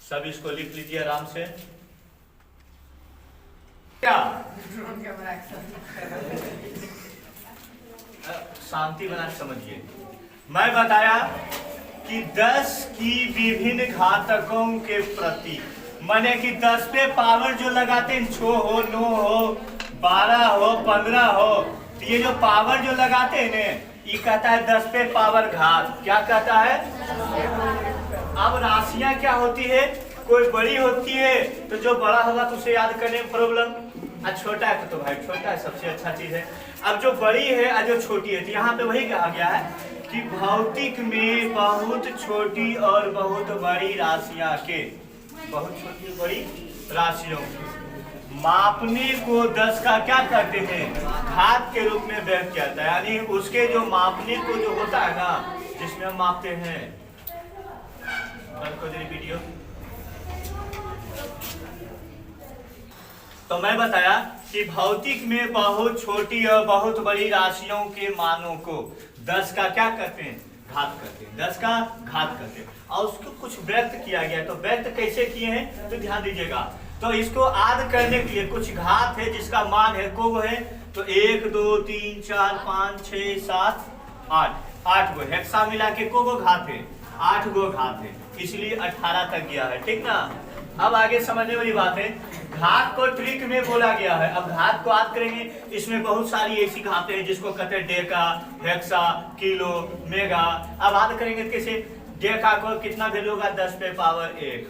सब इसको लिख लीजिए आराम से। क्या शांति बना के समझिए। मैं बताया कि 10 की विभिन्न घातकों के प्रति, माने कि 10 पे पावर जो लगाते हैं 6 हो, 9 हो, 12 हो, 15 हो, तो ये जो पावर जो लगाते हैं ना, ये कहता है 10 पे पावर घात। क्या कहता है? अब राशियां क्या होती है, कोई बड़ी होती है तो जो बड़ा होगा तो उसे याद करने में प्रॉब्लम, और छोटा है तो भाई छोटा है, सबसे अच्छा चीज है। अब जो बड़ी है और जो छोटी है, तो यहाँ पे वही कहा गया है कि भौतिक में बहुत छोटी और बहुत बड़ी राशियां के, बहुत छोटी बड़ी राशियों के मापने को 10 का क्या करते हैं, घात के रूप में व्यक्त किया जाता है। यानी उसके जो मापने को जो होता है ना, जिसमें हम मापते हैं, वीडियो तो मैं बताया कि भौतिक में बहुत छोटी और बहुत बड़ी राशियों के मानों को 10 का क्या करते हैं, घात करते हैं, 10 का घात करते हैं। और उसको कुछ व्यक्त किया गया, तो व्यक्त कैसे किए हैं तो ध्यान दीजिएगा। तो इसको आद करने के लिए कुछ घात है जिसका मान है को वो है, तो 1 2 3 4 5 6 7 8 गो हेक्सा मिला के को घात है, 8 गो घात है, इसलिए 18 तक गया है। ठीक ना। अब आगे समझने वाली बात है, घात को ट्रिक में बोला गया है। अब घात को याद करेंगे, इसमें बहुत सारी ऐसी घातें हैं जिसको कहते हैं डेका, हेक्सा, किलो, मेगा। अब याद करेंगे कैसे, डेका को कितना वैल्यू होगा 10 पे पावर 1,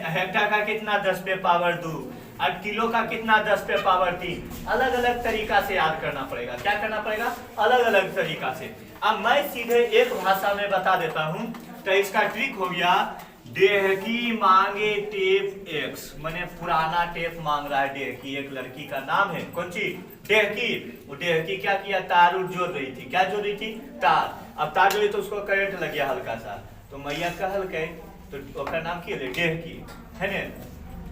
हेक्टा का कितना 10 पे पावर 2, और किलो का कितना 10 पे पावर 3। अलग अलग तरीका से याद करना पड़ेगा। क्या करना पड़ेगा? अलग अलग तरीका से। अब मैं सीधे एक भाषा में बता देता हूँ। तो इसका ट्रिक हो गया, डेहकी मांगे टेप एक्स, माने पुराना टेप मांग रहा है डेहकी। एक लड़की का नाम है, कौन सी? डेहकी। वो डेहकी क्या किया, तार जोड़ रही थी। क्या जोड़ रही थी? तार। अब तार जोड़ी तो उसको करंट लग गया हल्का सा, तो मैया कहल के तो उसका नाम की डेहकी है ने।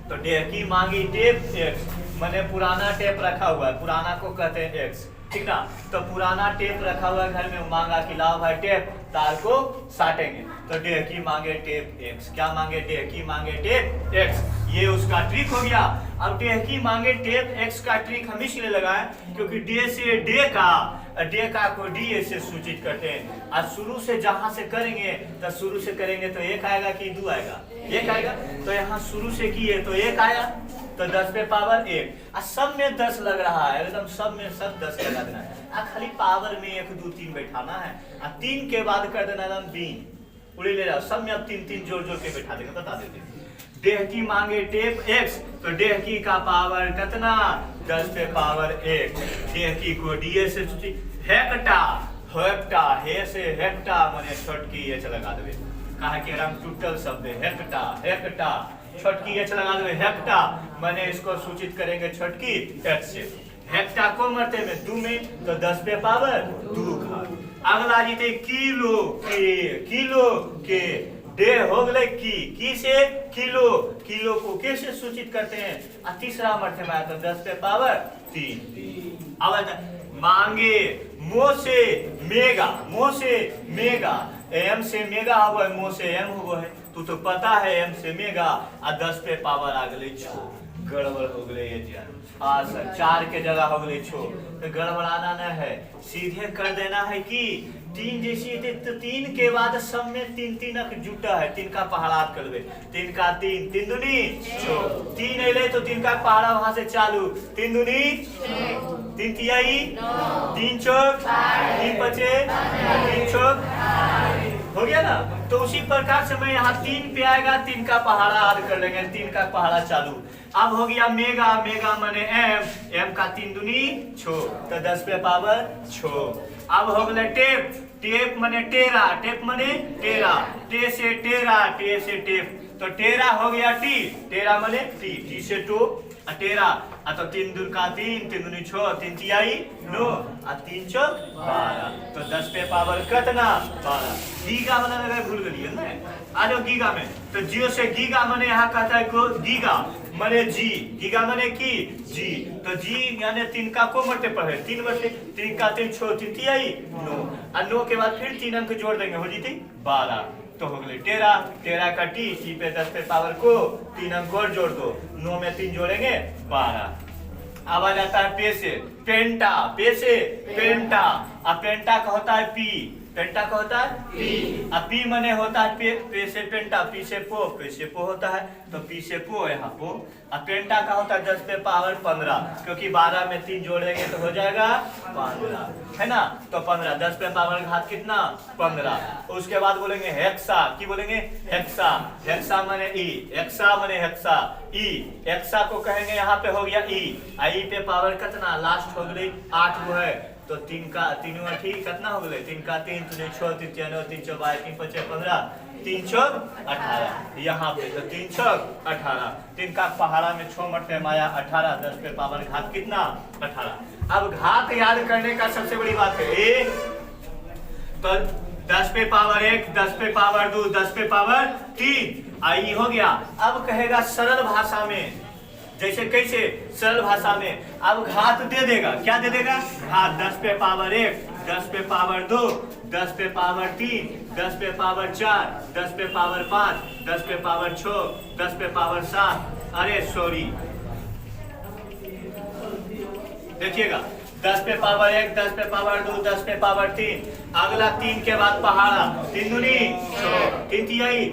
तो डेहकी मांगी टेप एक्स, माने पुराना टेप रखा हुआ है, पुराना को कहते हैं एक्स। ठीक ना। तो पुराना टेप रखा हुआ घर में, मांगा कि लाओ भाई टेप, तार को साटेंगे। तो डेहकी मांगे टेप एक्स। क्या मांगे? डेहकी मांगे टेप एक्स। ये उसका ट्रिक हो गया। अब डेहकी मांगे टेप एक्स का ट्रिक हम इसलिए लगाए क्योंकि डे से डेका को डी से सूचित करते हैं। और शुरू से जहां से करेंगे तो शुरू से करेंगे तो 1 आएगा कि 2 आएगा? 1 आएगा। तो यहाँ शुरू से किए तो 1 आया, तो 10 पे पावर 1। सब में 10 लग रहा है, एकदम सब में सब 10 लगा देना है। खाली पावर में 1 2 3 बैठाना है, और 3 के बाद कर देना एकदम 3 उड़ी ले जाओ। सब में अब 3 3 जोड़ जोड़ के बैठा देगा। बता देते डेहकी मांगे टेप एक्स, तो डेहकी का पावर कितना? 10 पे पावर 1। डेहकी को डीए से हेक्टा, हेक्टा हे से हेक्टा माने छोटकी एच लगा देवे। कहा कि एकदम टूटल शब्द है हेक्टा, हेक्टा छोटकी एच लगा देवे। हेक्टा माने इसको सूचित करेंगे छोटकी एच से। हेक्टा को मरते में 2 में, तो 10 पे पावर 2 घात। अगला जीते किलो के डे हो गए की से किलो, किलो को कैसे सूचित करते हैं? और तीसरा मरते में तो 10 पे पावर 3। अब मांगे मो से मेगा, एम से मेगा हुआ है, मो से एम हुआ है। तू तो पता है एम से मेगा, और 10 पे पावर आ गए 6। गड़बड़ हो गए ये जान। सर 4 के जगह हो गए 6, तो गड़बड़ाना न है, सीधे कर देना है कि 3 जैसी तो 3 के बाद सब में 3 3 अक जुटा है। 3 का पहाड़ा कर दे, 3 का 3, 3 दूनी 6, 3 अले तो 3 का पहाड़ा वहां से चालू, 3 दूनी 3 तिहाई 3 चौक 3 पचे 3 चौक हो गया ना। तो उसी प्रकार से मैं यहाँ 3 पे आएगा, 3 का पहाड़ा याद कर लेंगे, 3 का पहाड़ा चालू। अब हो गया मेगा, मेगा माने एम का 3 दूनी 6, तो 10 पे पावर 6। अब हो गया टेप माने टेरा, टेप माने टेरा, टे से टेप, तो टेरा हो गया टी, टेरा माने टी से टो, टेरा। तो 3 दूर का 3, 3 दूनी 6, 3 तिहाई 9, 3 चौक 12, तो 10 पे पावर कितना? 12। गीगा वाला लगा भूल गई ना। आ जाओ गीगा में, तो जियो से गीगा माने यहाँ कहता है को गीगा माने जी, गीगा माने की जी, तो जी यानी 3 का को मरते पर है 3 बटे 3 का 3 6, 3 तिहाई 9, और 9 के बाद फिर 3 अंक जोड़ देंगे, हो जीती 12। तो हो गए 13, 13 का टी पे 10 पे पावर को 3 अंक और जोड़ दो, 9 में 3 जोड़ेंगे 12। अब आ जाता है पे से पेंटा, पे से पेंटा। अब पेंटा का होता है पी, पेंटा का होता है पी। अब पी मने होता है पे से पेंटा, पी से पो होता है, तो पी से पो यहाँ पो। अब पेंटा का होता है 10 पे पावर 15, क्योंकि 12 में 3 जोड़ेंगे तो हो जाएगा 15, है ना। तो 15, 10 पे पावर घात कितना 15। उसके बाद बोलेंगे हेक्सा, की बोलेंगे हेक्सा, हेक्सा मने ई, हेक्सा मने हेक्सा ई, हेक्सा को कहेंगे यहाँ पे हो गया ई, आई पे पावर कितना लास्ट हो गई 8 वो है, तो 3 का 3 ठीक कितना हो गए 3 का 3 3 6 3 9 3 4 3 5 15 3 4 18 यहाँ पे, तो 3 4 18, 3 का पहाड़ा में 6 मरते माया 18, 10 पे पावर घात कितना 18। अब घात याद करने का सबसे बड़ी बात है एक, तो 10 पे पावर 1, 10 पे पावर 2, 10 पे पावर 3 आई हो गया। अब कहेगा सरल भाषा में, जैसे कैसे सरल भाषा में, अब घात दे देगा, क्या दे देगा घात, 10 पे पावर 1, 10 पे पावर 2, 10 पे पावर 3, 10 पे पावर 4, 10 पे पावर 5, 10 पे पावर 6, 10 पे पावर 7, अरे सॉरी देखिएगा 10 पे पावर 1, 10 पे पावर 2, 10 पे पावर 3, अगला 3 के बाद पहाड़ा, 3 दूनी 6, 3 तिहाई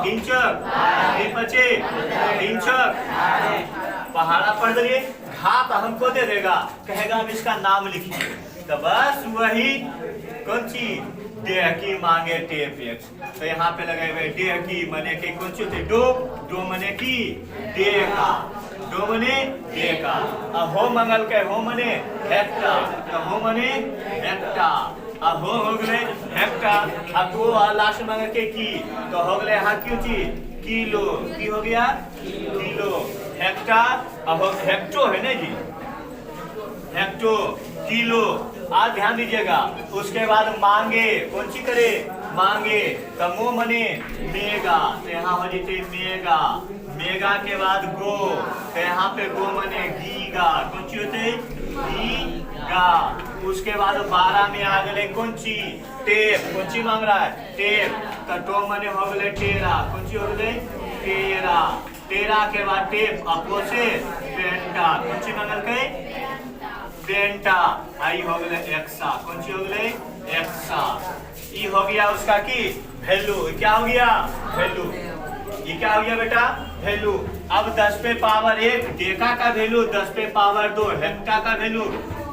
3 चौक 3 पचे 3 चौक, पहाड़ा पढ़ दिए। घात हमको दे देगा, कहेगा अब इसका नाम लिखिए, तो बस वही कौन चीज डेह की मांगे टेप एक्स, तो यहाँ पे लगे हुए डेह की मने की कौन सी होती दो, दो मने की डे का, दो मने डे का। अब हो मंगल के हो मने हेक्टा, तो हो मने हेक्टा, अब हो गए हेक्टा। अब दो लास्ट मंगल के की, तो हो गए यहाँ क्यों चीज किलो, की हो गया किलो हेक्टा। अब हेक्टो है ना जी, हेक्टो किलो। आज ध्यान दीजिएगा, उसके बाद मांगे कौन सी करे मांगे, तमो मने मेगा, तो यहाँ हो जाते मेगा, मेगा के बाद गो, तो यहाँ पे गो मने गीगा, कौन सी होते गीगा। उसके बाद 12 में आ गए कौन सी टेप, कौन सी मांग रहा है टेप, तो टो मने हो गए टेरा, कौन सी हो गए टेरा, 13 के बाद टेप अपो से पेंटा, कौन सी मांगल के पेंटा, आई हो गए एक्सा, कौन सी हो गए एक्सा। ई हो गया उसका की वैल्यू, क्या हो गया वैल्यू, ये क्या हो गया बेटा वैल्यू। अब 10 पे पावर 1 डेका का वैल्यू, 10 पे पावर 2 हेक्टा का वैल्यू,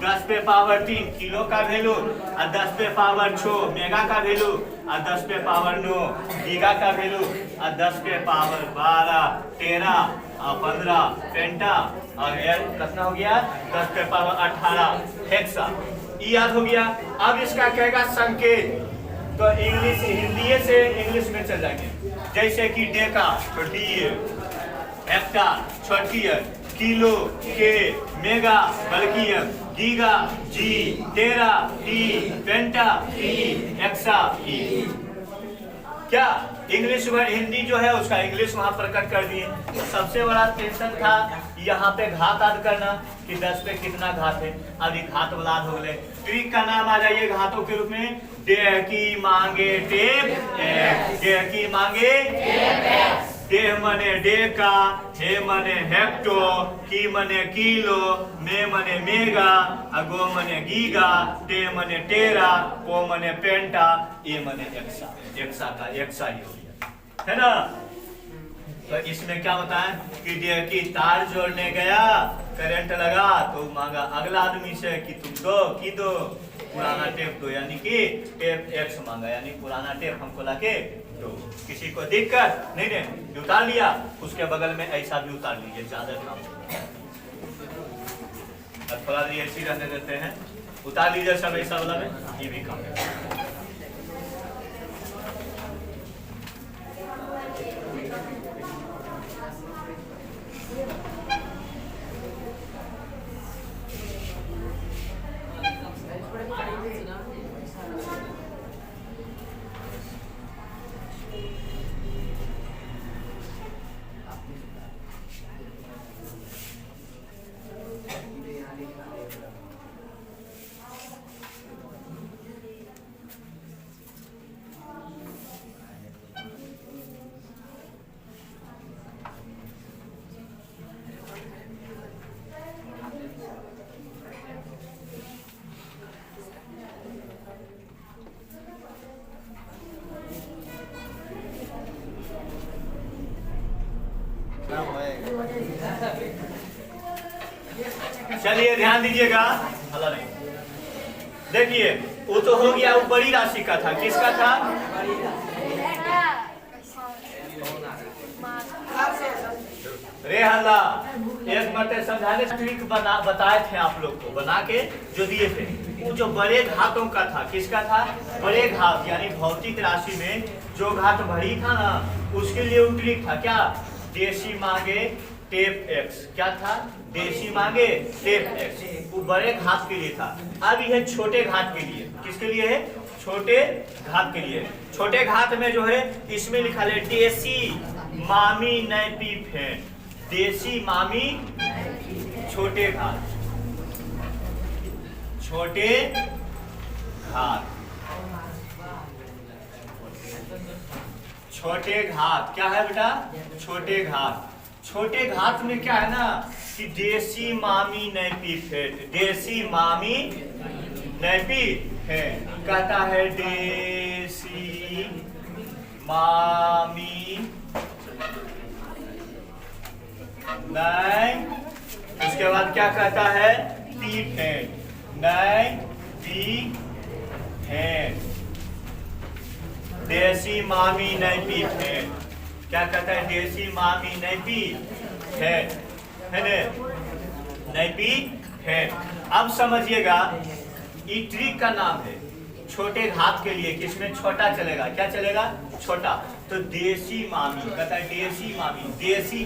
10 पे पावर 3 किलो का वैल्यू, और 10 पे पावर 6 मेगा का वैल्यू, और 10 पे पावर 9 गीगा का वैल्यू, और 10 पे पावर 12 13 और 15 पेंटा, और कितना हो गया 10 पे पावर 18 हेक्सा। ये याद हो गया। अब इसका कहेगा संकेत, तो इंग्लिश हिंदी से इंग्लिश में चल जाएंगे, जैसे कि डेका तो डी, हेक्टा छोटी है, किलो के, मेगा बल्कि गीगा जी, टेरा टी, पेंटा टी, एक्सा ई। क्या इंग्लिश वर्ड हिंदी जो है उसका इंग्लिश वहां प्रकट कर दिए। तो सबसे बड़ा टेंशन था यहाँ पे घात याद करना कि 10 पे कितना घात है। अब ये घात बलाद हो गए, ट्रिक का नाम आ जाइए घातों के रूप में, डेह की मांगे टेप एक्स, डेह की मांगे डेह मने डेका, हे मने हेक्टो, की मने किलो, मे मने मेगा, अगो मने गीगा, टे मने टेरा, पो मने पेंटा, ये मने एक्सा, एक्सा का एक्सा ही हो गया, है ना। तो इसमें क्या होता है कि डेह की तार जोड़ने गया, करंट लगा तो मांगा अगला आदमी से कि तुम दो की दो, पुराना टेप दो, यानी कि टेप एक्स मांगा, यानी पुराना टेप हमको लाके दो। किसी को दिक्कत नहीं दे, उतार लिया, उसके बगल में ऐसा भी उतार लीजिए, ज्यादा काम थोड़ा देर ऐसी रहने देते हैं, उतार लीजिए सब ऐसा वाला में, ये भी काम है। चलिए ध्यान दीजिएगा, हल्ला नहीं। देखिए वो तो हो गया, वो बड़ी राशि का था, किसका था? रे हल्ला, एक मरते समझाने ट्रिक बताए थे आप लोग को, बना के जो दिए थे, वो जो बड़े घातों का था, किसका था? बड़े घात, यानी भौतिक राशि में जो घात भरी था ना, उसके लिए वो ट्रिक था क्या? देशी मांगे टेप एक्स। क्या था? देशी मांगे टेप एक्स। वो बड़े घात के लिए था। अब यह छोटे घात के लिए, किसके लिए है? छोटे घात के लिए। छोटे घात में जो है इसमें लिखा है देशी मामी नैपी फेन। देशी मामी छोटे घात, छोटे घात, छोटे घात क्या है बेटा? छोटे घात। छोटे घात में क्या है ना कि देशी मामी नैपी फेन, देशी मामी नैपी फेन कहता है, देशी मामी नहीं, उसके बाद क्या कहता है? पी फेन, नहीं पी फेन, देशी मामी नहीं पी फेन। क्या कहता है? देशी मामी नहीं पी फेन, है ना? नहीं पी फेन। अब समझिएगा, ये ट्रिक का नाम है छोटे घात के लिए, किसमें छोटा चलेगा? क्या चलेगा? छोटा। तो देशी मामी कहता है, देशी मामी, देशी